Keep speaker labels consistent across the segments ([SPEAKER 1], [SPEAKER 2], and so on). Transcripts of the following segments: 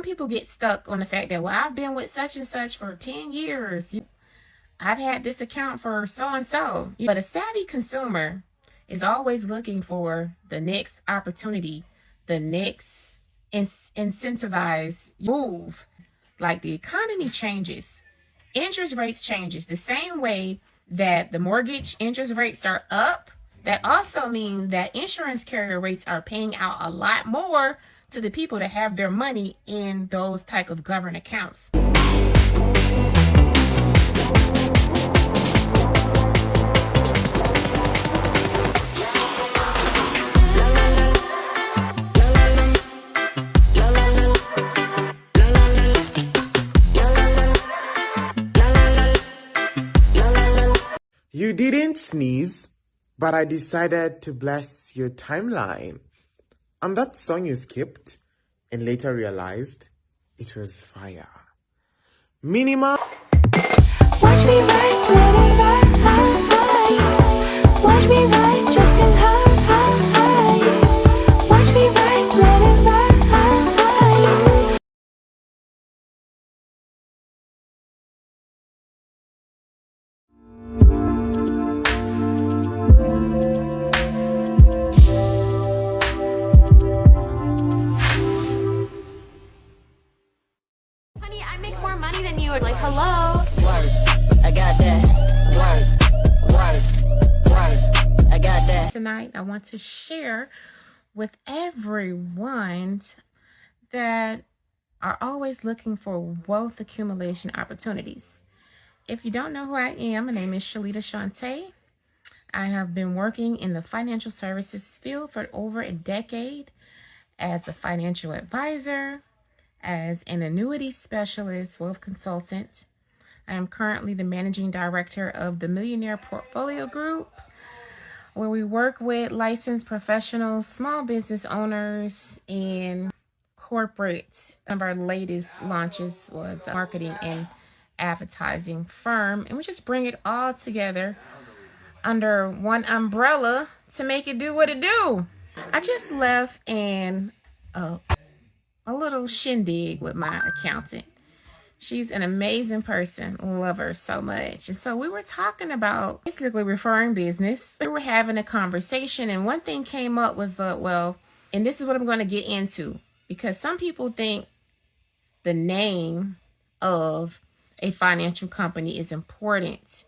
[SPEAKER 1] people get stuck on the fact that, well, I've been with such and such for 10 years. I've had this account for so and so. But a savvy consumer is always looking for the next opportunity, the next incentivized move. Like the economy changes, interest rates changes the same way that the mortgage interest rates are up. That also means that insurance carrier rates are paying out a lot more to the people that have their money in those type of government accounts.
[SPEAKER 2] You didn't sneeze, but I decided to bless your timeline. And that song you skipped and later realized it was fire. Minimum.
[SPEAKER 3] Watch me ride, let it ride. Watch me ride, just get high. Watch me ride, let it ride. Honey, I make more money than you. Like, hello.
[SPEAKER 4] I got that. Work. I got that.
[SPEAKER 1] Tonight, I want to share with everyone that are always looking for wealth accumulation opportunities. If you don't know who I am, my name is Shalita Shante. I have been working in the financial services field for over a decade as a financial advisor, as an annuity specialist, wealth consultant. I am currently the managing director of the Millionaire Portfolio Group, where we work with licensed professionals, small business owners, and corporate. One of our latest launches was a marketing and advertising firm, and we just bring it all together under one umbrella to make it do what it do. I just left a little shindig with my accountant. She's an amazing person. Love her so much. And so we were talking about basically referring business. We were having a conversation, and one thing came up was and this is what I'm going to get into, because some people think the name of a financial company is important.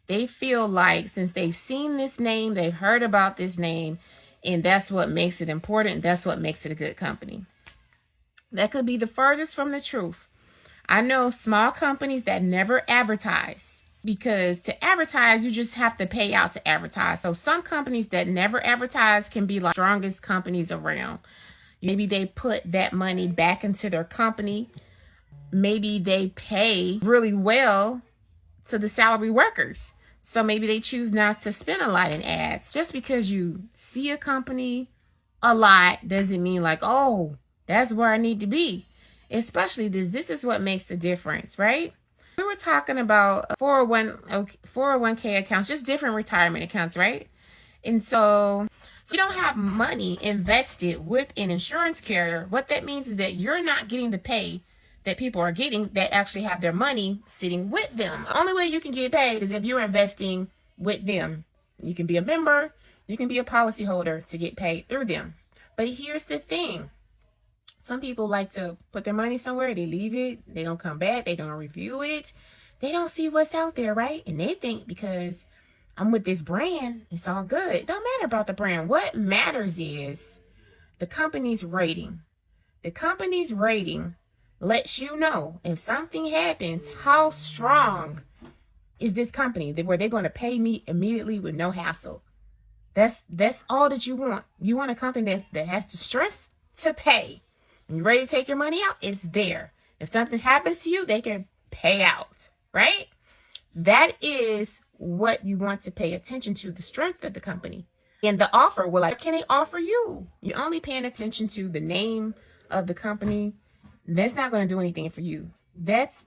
[SPEAKER 1] They feel like since they've seen this name, they've heard about this name, and that's what makes it important. That's what makes it a good company. That could be the furthest from the truth. I know small companies that never advertise, because to advertise, you just have to pay out to advertise. So some companies that never advertise can be like strongest companies around. Maybe they put that money back into their company. Maybe they pay really well to the salary workers. So maybe they choose not to spend a lot in ads. Just because you see a company a lot doesn't mean like, oh, that's where I need to be. Especially this is what makes the difference, right? We were talking about 401k accounts, just different retirement accounts, right? And so you don't have money invested with an insurance carrier. What that means is that you're not getting the pay that people are getting that actually have their money sitting with them. The only way you can get paid is if you're investing with them. You can be a member, you can be a policyholder to get paid through them. But here's the thing. Some people like to put their money somewhere, they leave it, they don't come back, they don't review it, they don't see what's out there, right? And they think because I'm with this brand, it's all good. It don't matter about the brand. What matters is the company's rating. The company's rating lets you know if something happens, how strong is this company where they're going to pay me immediately with no hassle. That's all that you want. You want a company that has the strength to pay. When you're ready to take your money out, it's there. If something happens to you, they can pay out, right? That is what you want to pay attention to, the strength of the company. And the offer, well, like, what can they offer you? You're only paying attention to the name of the company. That's not going to do anything for you. That's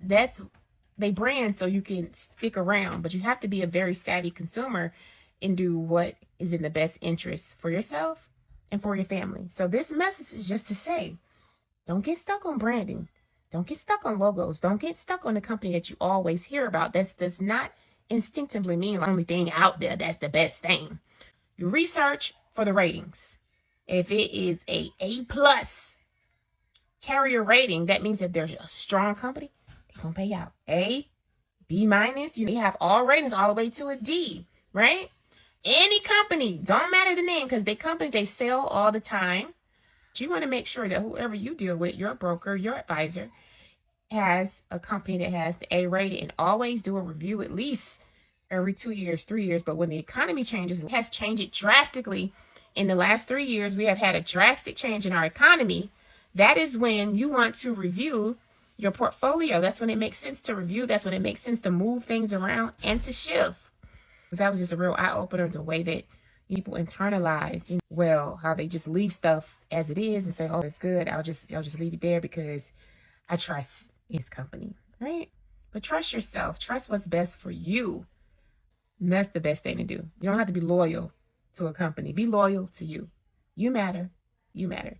[SPEAKER 1] they brand so you can stick around, but you have to be a very savvy consumer and do what is in the best interest for yourself and for your family. So this message is just to say, don't get stuck on branding. Don't get stuck on logos. Don't get stuck on the company that you always hear about. That does not instinctively mean the only thing out there that's the best thing. You research for the ratings. If it is a A+ carrier rating, that means that there's a strong company, they're going to pay out. A, B-, you have all ratings all the way to a D, right? Any company, don't matter the name, because they companies, they sell all the time. You want to make sure that whoever you deal with, your broker, your advisor, has a company that has the A rating, and always do a review at least every 2 years, 3 years. But when the economy changes, it has changed drastically. In the last 3 years, we have had a drastic change in our economy. That is when you want to review your portfolio. That's when it makes sense to review. That's when it makes sense to move things around and to shift. Because that was just a real eye-opener, the way that people internalize, how they just leave stuff as it is and say, oh, it's good. I'll just leave it there because I trust his company, right? But trust yourself. Trust what's best for you. And that's the best thing to do. You don't have to be loyal to a company. Be loyal to you. You matter. You matter.